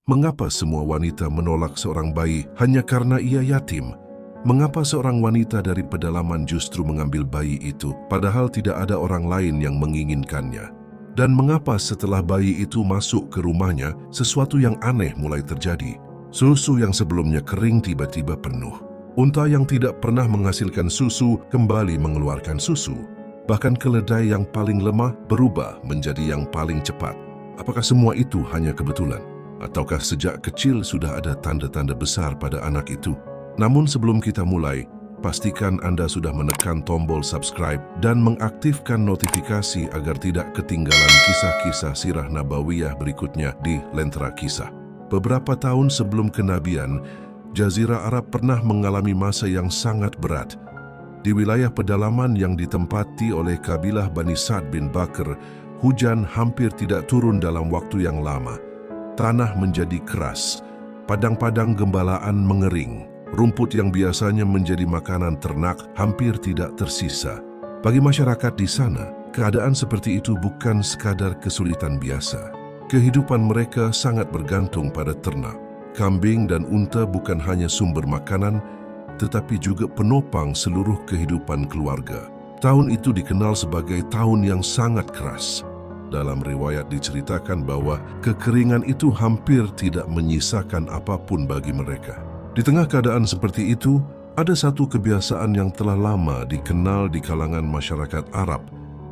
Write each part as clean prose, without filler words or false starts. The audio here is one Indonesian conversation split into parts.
Mengapa semua wanita menolak seorang bayi hanya karena ia yatim? Mengapa seorang wanita dari pedalaman justru mengambil bayi itu, padahal tidak ada orang lain yang menginginkannya? Dan mengapa setelah bayi itu masuk ke rumahnya, sesuatu yang aneh mulai terjadi? Susu yang sebelumnya kering tiba-tiba penuh. Unta yang tidak pernah menghasilkan susu kembali mengeluarkan susu. Bahkan keledai yang paling lemah berubah menjadi yang paling cepat. Apakah semua itu hanya kebetulan? Ataukah sejak kecil sudah ada tanda-tanda besar pada anak itu? Namun sebelum kita mulai, pastikan Anda sudah menekan tombol subscribe dan mengaktifkan notifikasi agar tidak ketinggalan kisah-kisah sirah nabawiyah berikutnya di Lentera Kisah. Beberapa tahun sebelum kenabian, Jazirah Arab pernah mengalami masa yang sangat berat. Di wilayah pedalaman yang ditempati oleh kabilah Bani Sa'd bin Bakr, hujan hampir tidak turun dalam waktu yang lama. Tanah menjadi keras, padang-padang gembalaan mengering, rumput yang biasanya menjadi makanan ternak hampir tidak tersisa. Bagi masyarakat di sana, keadaan seperti itu bukan sekadar kesulitan biasa. Kehidupan mereka sangat bergantung pada ternak. Kambing dan unta bukan hanya sumber makanan, tetapi juga penopang seluruh kehidupan keluarga. Tahun itu dikenal sebagai tahun yang sangat keras. Dalam riwayat diceritakan bahwa kekeringan itu hampir tidak menyisakan apapun bagi mereka. Di tengah keadaan seperti itu, ada satu kebiasaan yang telah lama dikenal di kalangan masyarakat Arab,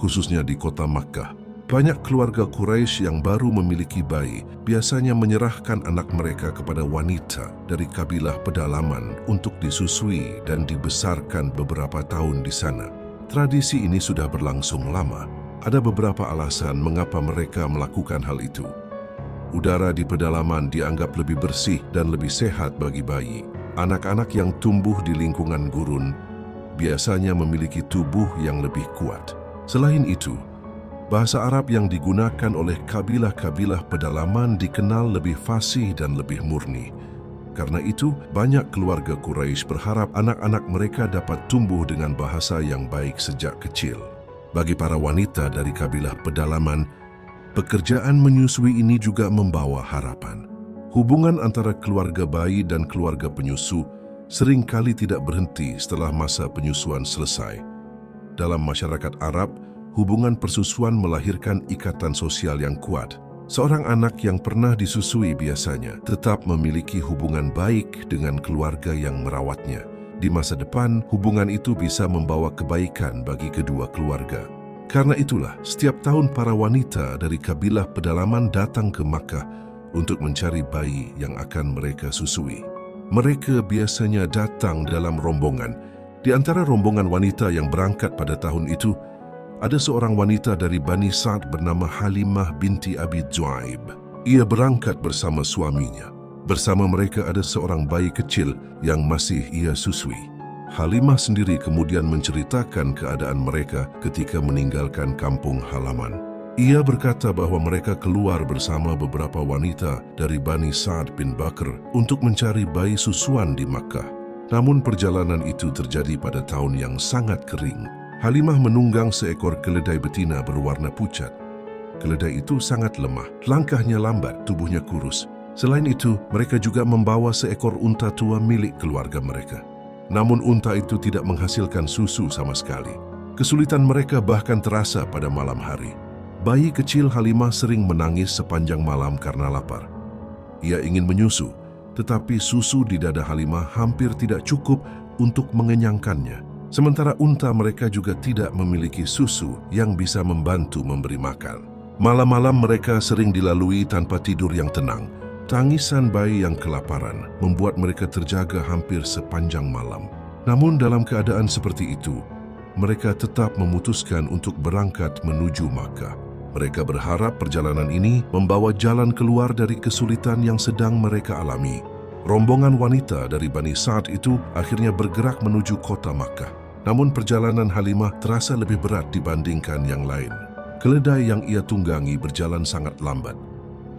khususnya di kota Makkah. Banyak keluarga Quraisy yang baru memiliki bayi biasanya menyerahkan anak mereka kepada wanita dari kabilah pedalaman untuk disusui dan dibesarkan beberapa tahun di sana. Tradisi ini sudah berlangsung lama. Ada beberapa alasan mengapa mereka melakukan hal itu. Udara di pedalaman dianggap lebih bersih dan lebih sehat bagi bayi. Anak-anak yang tumbuh di lingkungan gurun biasanya memiliki tubuh yang lebih kuat. Selain itu, bahasa Arab yang digunakan oleh kabilah-kabilah pedalaman dikenal lebih fasih dan lebih murni. Karena itu, banyak keluarga Quraisy berharap anak-anak mereka dapat tumbuh dengan bahasa yang baik sejak kecil. Bagi para wanita dari kabilah pedalaman, pekerjaan menyusui ini juga membawa harapan. Hubungan antara keluarga bayi dan keluarga penyusu seringkali tidak berhenti setelah masa penyusuan selesai. Dalam masyarakat Arab, hubungan persusuan melahirkan ikatan sosial yang kuat. Seorang anak yang pernah disusui biasanya tetap memiliki hubungan baik dengan keluarga yang merawatnya. Di masa depan, hubungan itu bisa membawa kebaikan bagi kedua keluarga. Karena itulah, setiap tahun para wanita dari kabilah pedalaman datang ke Makkah untuk mencari bayi yang akan mereka susui. Mereka biasanya datang dalam rombongan. Di antara rombongan wanita yang berangkat pada tahun itu, ada seorang wanita dari Bani Sa'd bernama Halimah binti Abi Dzu'aib. Ia berangkat bersama suaminya. Bersama mereka ada seorang bayi kecil yang masih ia susui. Halimah sendiri kemudian menceritakan keadaan mereka ketika meninggalkan kampung halaman. Ia berkata bahwa mereka keluar bersama beberapa wanita dari Bani Sa'd bin Bakr untuk mencari bayi susuan di Makkah. Namun perjalanan itu terjadi pada tahun yang sangat kering. Halimah menunggang seekor keledai betina berwarna pucat. Keledai itu sangat lemah, langkahnya lambat, tubuhnya kurus. Selain itu, mereka juga membawa seekor unta tua milik keluarga mereka. Namun unta itu tidak menghasilkan susu sama sekali. Kesulitan mereka bahkan terasa pada malam hari. Bayi kecil Halimah sering menangis sepanjang malam karena lapar. Ia ingin menyusu, tetapi susu di dada Halimah hampir tidak cukup untuk mengenyangkannya. Sementara unta mereka juga tidak memiliki susu yang bisa membantu memberi makan. Malam-malam mereka sering dilalui tanpa tidur yang tenang. Tangisan bayi yang kelaparan membuat mereka terjaga hampir sepanjang malam. Namun dalam keadaan seperti itu, mereka tetap memutuskan untuk berangkat menuju Makkah. Mereka berharap perjalanan ini membawa jalan keluar dari kesulitan yang sedang mereka alami. Rombongan wanita dari Bani Sa'd itu akhirnya bergerak menuju kota Makkah. Namun perjalanan Halimah terasa lebih berat dibandingkan yang lain. Keledai yang ia tunggangi berjalan sangat lambat.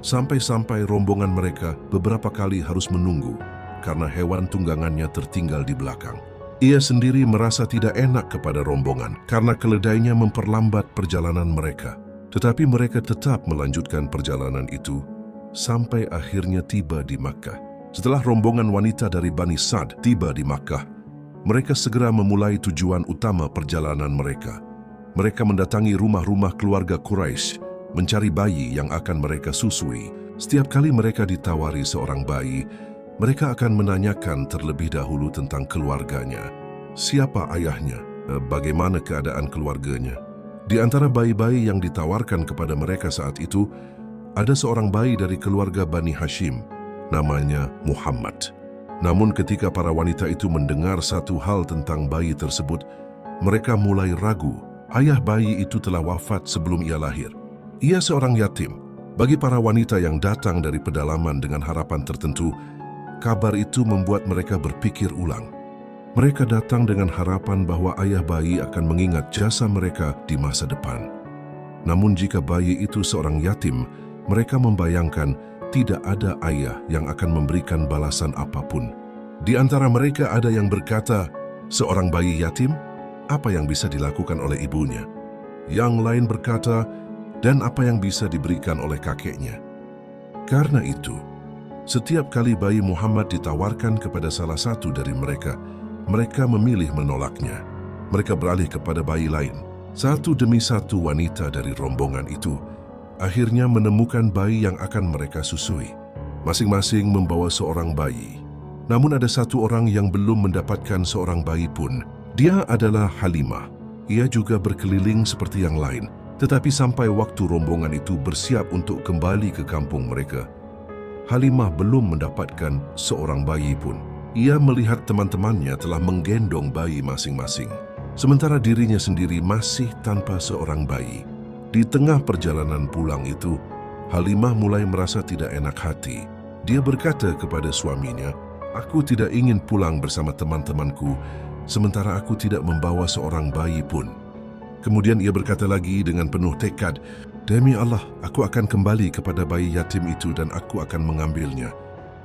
Sampai-sampai rombongan mereka beberapa kali harus menunggu karena hewan tunggangannya tertinggal di belakang. Ia sendiri merasa tidak enak kepada rombongan karena keledainya memperlambat perjalanan mereka. Tetapi mereka tetap melanjutkan perjalanan itu sampai akhirnya tiba di Makkah. Setelah rombongan wanita dari Bani Sa'd tiba di Makkah, mereka segera memulai tujuan utama perjalanan mereka. Mereka mendatangi rumah-rumah keluarga Quraisy, mencari bayi yang akan mereka susui. Setiap kali mereka ditawari seorang bayi, mereka akan menanyakan terlebih dahulu tentang keluarganya. Siapa ayahnya? Bagaimana keadaan keluarganya? Di antara bayi-bayi yang ditawarkan kepada mereka saat itu, ada seorang bayi dari keluarga Bani Hashim, namanya Muhammad. Namun ketika para wanita itu mendengar satu hal tentang bayi tersebut, mereka mulai ragu. Ayah bayi itu telah wafat sebelum ia lahir. Ia seorang yatim. Bagi para wanita yang datang dari pedalaman dengan harapan tertentu, kabar itu membuat mereka berpikir ulang. Mereka datang dengan harapan bahwa ayah bayi akan mengingat jasa mereka di masa depan. Namun jika bayi itu seorang yatim, mereka membayangkan tidak ada ayah yang akan memberikan balasan apapun. Di antara mereka ada yang berkata, seorang bayi yatim, apa yang bisa dilakukan oleh ibunya? Yang lain berkata, dan apa yang bisa diberikan oleh kakeknya? Karena itu, setiap kali bayi Muhammad ditawarkan kepada salah satu dari mereka, mereka memilih menolaknya. Mereka beralih kepada bayi lain. Satu demi satu wanita dari rombongan itu akhirnya menemukan bayi yang akan mereka susui. Masing-masing membawa seorang bayi. Namun ada satu orang yang belum mendapatkan seorang bayi pun. Dia adalah Halimah. Ia juga berkeliling seperti yang lain. Tetapi sampai waktu rombongan itu bersiap untuk kembali ke kampung mereka, Halimah belum mendapatkan seorang bayi pun. Ia melihat teman-temannya telah menggendong bayi masing-masing, sementara dirinya sendiri masih tanpa seorang bayi. Di tengah perjalanan pulang itu, Halimah mulai merasa tidak enak hati. Dia berkata kepada suaminya, "Aku tidak ingin pulang bersama teman-temanku, sementara aku tidak membawa seorang bayi pun." Kemudian ia berkata lagi dengan penuh tekad, "Demi Allah, aku akan kembali kepada bayi yatim itu dan aku akan mengambilnya."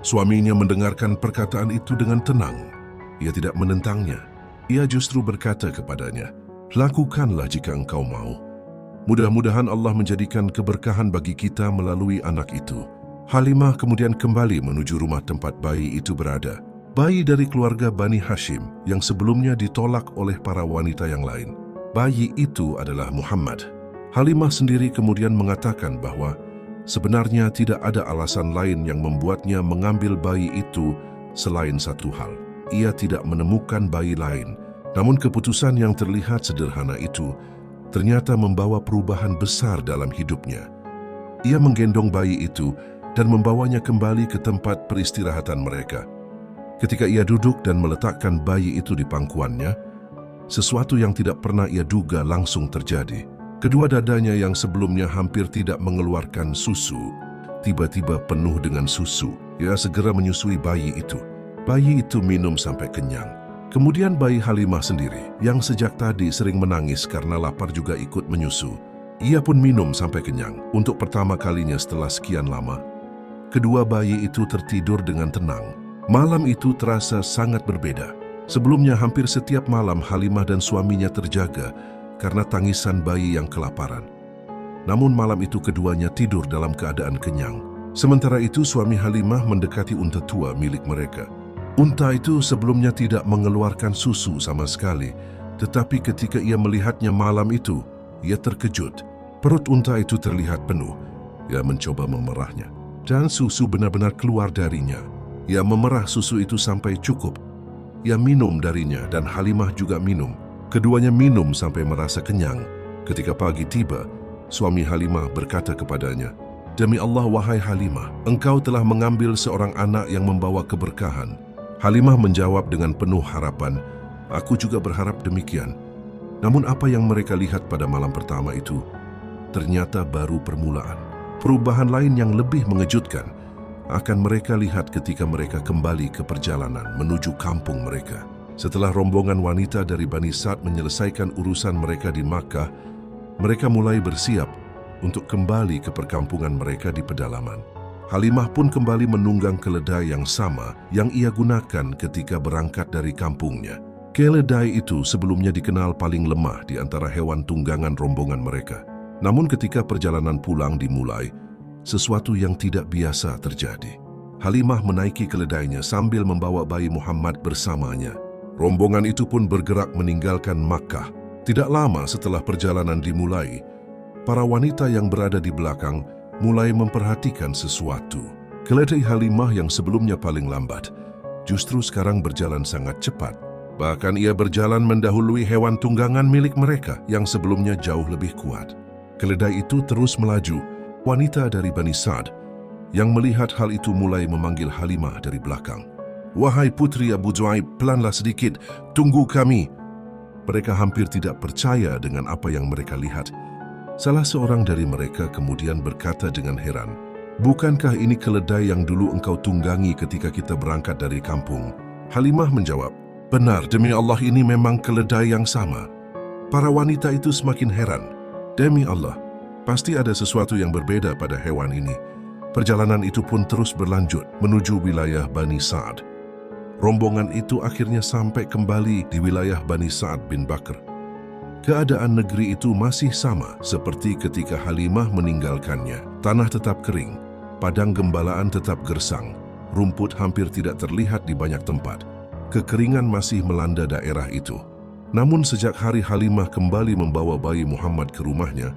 Suaminya mendengarkan perkataan itu dengan tenang. Ia tidak menentangnya. Ia justru berkata kepadanya, "Lakukanlah jika engkau mau. Mudah-mudahan Allah menjadikan keberkahan bagi kita melalui anak itu." Halimah kemudian kembali menuju rumah tempat bayi itu berada. Bayi dari keluarga Bani Hashim yang sebelumnya ditolak oleh para wanita yang lain. Bayi itu adalah Muhammad. Halimah sendiri kemudian mengatakan bahwa sebenarnya tidak ada alasan lain yang membuatnya mengambil bayi itu selain satu hal. Ia tidak menemukan bayi lain. Namun keputusan yang terlihat sederhana itu ternyata membawa perubahan besar dalam hidupnya. Ia menggendong bayi itu dan membawanya kembali ke tempat peristirahatan mereka. Ketika ia duduk dan meletakkan bayi itu di pangkuannya, sesuatu yang tidak pernah ia duga langsung terjadi. Kedua dadanya yang sebelumnya hampir tidak mengeluarkan susu, tiba-tiba penuh dengan susu. Ia segera menyusui bayi itu. Bayi itu minum sampai kenyang. Kemudian bayi Halimah sendiri, yang sejak tadi sering menangis karena lapar juga ikut menyusu. Ia pun minum sampai kenyang untuk pertama kalinya setelah sekian lama. Kedua bayi itu tertidur dengan tenang. Malam itu terasa sangat berbeda. Sebelumnya hampir setiap malam Halimah dan suaminya terjaga karena tangisan bayi yang kelaparan. Namun malam itu keduanya tidur dalam keadaan kenyang. Sementara itu suami Halimah mendekati unta tua milik mereka. Unta itu sebelumnya tidak mengeluarkan susu sama sekali, tetapi ketika ia melihatnya malam itu, ia terkejut. Perut unta itu terlihat penuh. Ia mencoba memerahnya, dan susu benar-benar keluar darinya. Ia memerah susu itu sampai cukup. Ia minum darinya dan Halimah juga minum. Keduanya minum sampai merasa kenyang. Ketika pagi tiba, suami Halimah berkata kepadanya, "Demi Allah, wahai Halimah, engkau telah mengambil seorang anak yang membawa keberkahan." Halimah menjawab dengan penuh harapan, "Aku juga berharap demikian." Namun apa yang mereka lihat pada malam pertama itu ternyata baru permulaan. Perubahan lain yang lebih mengejutkan akan mereka lihat ketika mereka kembali ke perjalanan menuju kampung mereka. Setelah rombongan wanita dari Bani Sa'd menyelesaikan urusan mereka di Makkah, mereka mulai bersiap untuk kembali ke perkampungan mereka di pedalaman. Halimah pun kembali menunggang keledai yang sama yang ia gunakan ketika berangkat dari kampungnya. Keledai itu sebelumnya dikenal paling lemah di antara hewan tunggangan rombongan mereka. Namun ketika perjalanan pulang dimulai, sesuatu yang tidak biasa terjadi. Halimah menaiki keledainya sambil membawa bayi Muhammad bersamanya. Rombongan itu pun bergerak meninggalkan Makkah. Tidak lama setelah perjalanan dimulai, para wanita yang berada di belakang mulai memperhatikan sesuatu. Keledai Halimah yang sebelumnya paling lambat, justru sekarang berjalan sangat cepat. Bahkan ia berjalan mendahului hewan tunggangan milik mereka yang sebelumnya jauh lebih kuat. Keledai itu terus melaju. Wanita dari Bani Sa'd yang melihat hal itu mulai memanggil Halimah dari belakang. "Wahai putri Abu Zu'aib, pelanlah sedikit, tunggu kami." Mereka hampir tidak percaya dengan apa yang mereka lihat. Salah seorang dari mereka kemudian berkata dengan heran, "Bukankah ini keledai yang dulu engkau tunggangi ketika kita berangkat dari kampung?" Halimah menjawab, "Benar, demi Allah ini memang keledai yang sama." Para wanita itu semakin heran. Demi Allah, pasti ada sesuatu yang berbeda pada hewan ini. Perjalanan itu pun terus berlanjut menuju wilayah Bani Sa'd. Rombongan itu akhirnya sampai kembali di wilayah Bani Sa'd bin Bakr. Keadaan negeri itu masih sama seperti ketika Halimah meninggalkannya. Tanah tetap kering, padang gembalaan tetap gersang, rumput hampir tidak terlihat di banyak tempat. Kekeringan masih melanda daerah itu. Namun sejak hari Halimah kembali membawa bayi Muhammad ke rumahnya,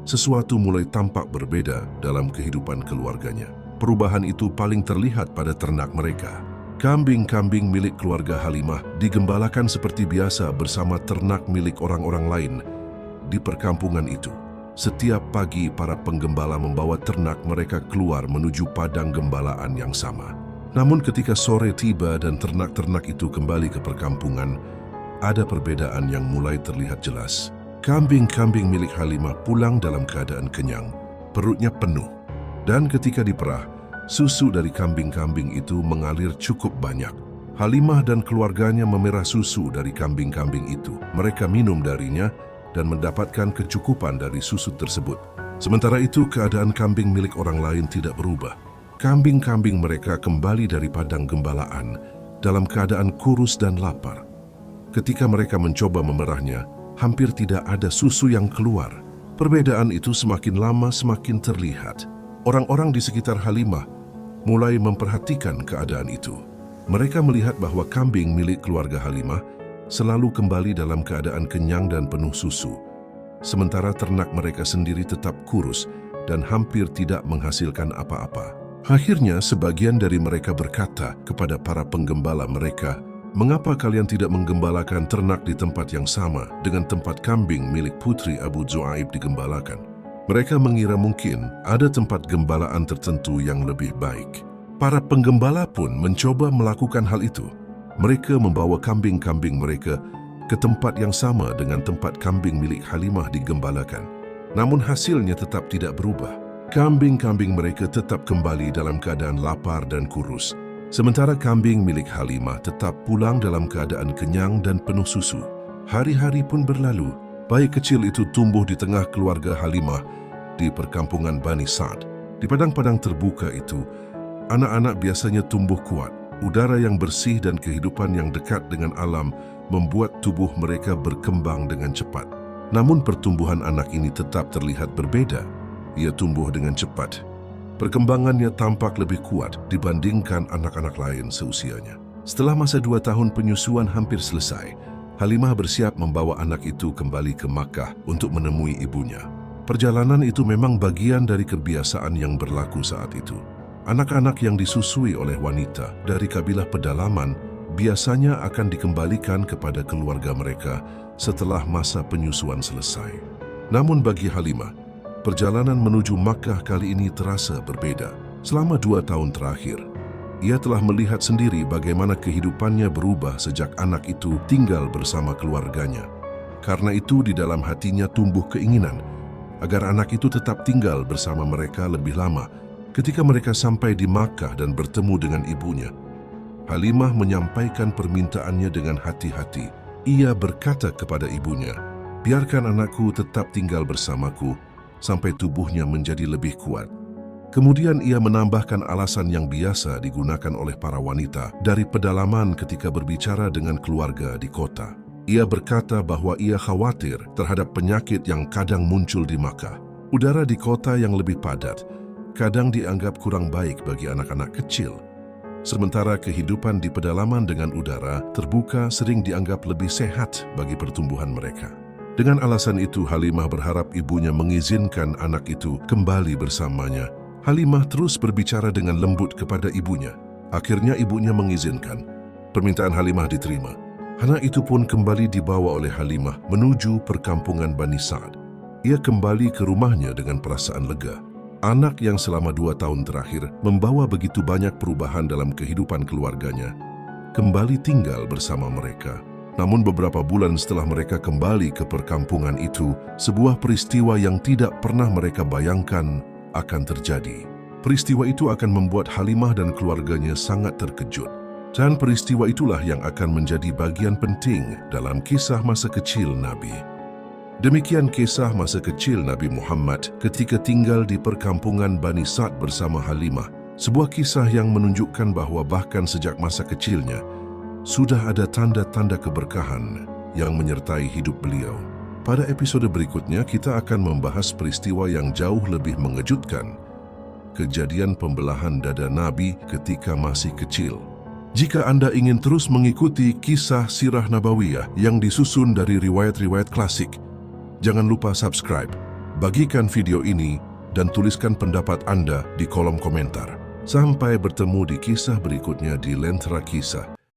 sesuatu mulai tampak berbeda dalam kehidupan keluarganya. Perubahan itu paling terlihat pada ternak mereka. Kambing-kambing milik keluarga Halimah digembalakan seperti biasa bersama ternak milik orang-orang lain di perkampungan itu. Setiap pagi para penggembala membawa ternak mereka keluar menuju padang gembalaan yang sama. Namun ketika sore tiba dan ternak-ternak itu kembali ke perkampungan, ada perbedaan yang mulai terlihat jelas. Kambing-kambing milik Halimah pulang dalam keadaan kenyang, perutnya penuh. Dan ketika diperah, susu dari kambing-kambing itu mengalir cukup banyak. Halimah dan keluarganya memerah susu dari kambing-kambing itu. Mereka minum darinya dan mendapatkan kecukupan dari susu tersebut. Sementara itu, keadaan kambing milik orang lain tidak berubah. Kambing-kambing mereka kembali dari padang gembalaan dalam keadaan kurus dan lapar. Ketika mereka mencoba memerahnya, hampir tidak ada susu yang keluar. Perbedaan itu semakin lama semakin terlihat. Orang-orang di sekitar Halimah mulai memperhatikan keadaan itu. Mereka melihat bahwa kambing milik keluarga Halimah selalu kembali dalam keadaan kenyang dan penuh susu, sementara ternak mereka sendiri tetap kurus dan hampir tidak menghasilkan apa-apa. Akhirnya sebagian dari mereka berkata kepada para penggembala mereka, "Mengapa kalian tidak menggembalakan ternak di tempat yang sama dengan tempat kambing milik putri Abu Zu'aib digembalakan?" Mereka mengira mungkin ada tempat gembalaan tertentu yang lebih baik. Para penggembala pun mencoba melakukan hal itu. Mereka membawa kambing-kambing mereka ke tempat yang sama dengan tempat kambing milik Halimah digembalakan. Namun hasilnya tetap tidak berubah. Kambing-kambing mereka tetap kembali dalam keadaan lapar dan kurus. Sementara kambing milik Halimah tetap pulang dalam keadaan kenyang dan penuh susu. Hari-hari pun berlalu. Bayi kecil itu tumbuh di tengah keluarga Halimah di perkampungan Bani Sa'd. Di padang-padang terbuka itu, anak-anak biasanya tumbuh kuat. Udara yang bersih dan kehidupan yang dekat dengan alam membuat tubuh mereka berkembang dengan cepat. Namun pertumbuhan anak ini tetap terlihat berbeda. Ia tumbuh dengan cepat. Perkembangannya tampak lebih kuat dibandingkan anak-anak lain seusianya. Setelah masa 2 tahun penyusuan hampir selesai, Halimah bersiap membawa anak itu kembali ke Makkah untuk menemui ibunya. Perjalanan itu memang bagian dari kebiasaan yang berlaku saat itu. Anak-anak yang disusui oleh wanita dari kabilah pedalaman biasanya akan dikembalikan kepada keluarga mereka setelah masa penyusuan selesai. Namun bagi Halimah, perjalanan menuju Makkah kali ini terasa berbeda. Selama 2 tahun terakhir, ia telah melihat sendiri bagaimana kehidupannya berubah sejak anak itu tinggal bersama keluarganya. Karena itu di dalam hatinya tumbuh keinginan agar anak itu tetap tinggal bersama mereka lebih lama. Ketika mereka sampai di Makkah dan bertemu dengan ibunya, Halimah menyampaikan permintaannya dengan hati-hati. Ia berkata kepada ibunya, "Biarkan anakku tetap tinggal bersamaku sampai tubuhnya menjadi lebih kuat." Kemudian ia menambahkan alasan yang biasa digunakan oleh para wanita dari pedalaman ketika berbicara dengan keluarga di kota. Ia berkata bahwa ia khawatir terhadap penyakit yang kadang muncul di Makkah. Udara di kota yang lebih padat kadang dianggap kurang baik bagi anak-anak kecil. Sementara kehidupan di pedalaman dengan udara terbuka sering dianggap lebih sehat bagi pertumbuhan mereka. Dengan alasan itu, Halimah berharap ibunya mengizinkan anak itu kembali bersamanya. Halimah terus berbicara dengan lembut kepada ibunya. Akhirnya ibunya mengizinkan. Permintaan Halimah diterima. Anak itu pun kembali dibawa oleh Halimah menuju perkampungan Bani Sa'ad. Ia kembali ke rumahnya dengan perasaan lega. Anak yang selama 2 tahun terakhir membawa begitu banyak perubahan dalam kehidupan keluarganya, kembali tinggal bersama mereka. Namun beberapa bulan setelah mereka kembali ke perkampungan itu, sebuah peristiwa yang tidak pernah mereka bayangkan akan terjadi. Peristiwa itu akan membuat Halimah dan keluarganya sangat terkejut. Dan peristiwa itulah yang akan menjadi bagian penting dalam kisah masa kecil Nabi. Demikian kisah masa kecil Nabi Muhammad ketika tinggal di perkampungan Bani Sa'ad bersama Halimah. Sebuah kisah yang menunjukkan bahwa bahkan sejak masa kecilnya, sudah ada tanda-tanda keberkahan yang menyertai hidup beliau. Pada episode berikutnya, kita akan membahas peristiwa yang jauh lebih mengejutkan. Kejadian pembelahan dada Nabi ketika masih kecil. Jika Anda ingin terus mengikuti kisah sirah nabawiyah yang disusun dari riwayat-riwayat klasik, jangan lupa subscribe, bagikan video ini, dan tuliskan pendapat Anda di kolom komentar. Sampai bertemu di kisah berikutnya di Lentera Kisah.